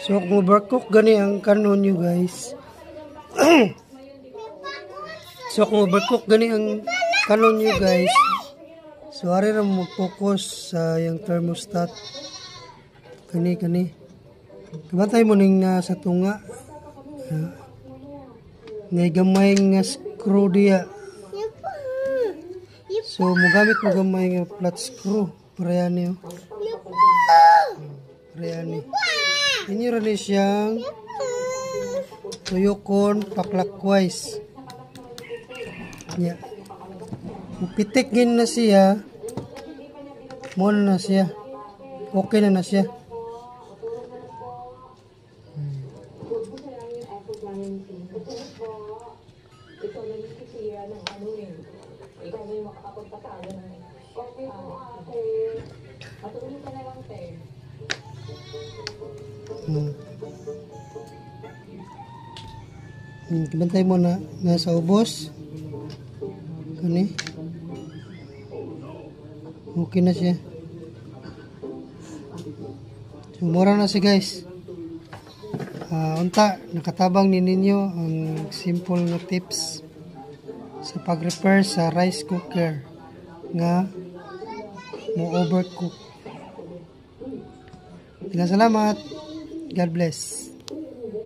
So kung overcook gani ang kanon nyo guys. So kung overcook gani ang kanon nyo guys. So ari ra mo focus sa yung thermostat. Kani. Kabantay mo ning sa tunga. Ngay gamay nga screw diya. So mogamit mo gamay nga flat screw. Parehani oh. Parehani. Ini ra ni siyang tuyokon pa-clockwise. Nya. Pitik gin na siya. Mo na siya. Okay na siya. Bantay mo na nasa ubos. Kani. Okay na siya. So, mura na siya guys. Unta, nakatabang ni ninyo ang simple nga tips sa pag-repair sa rice cooker nga mo overcook. Salamat. God bless.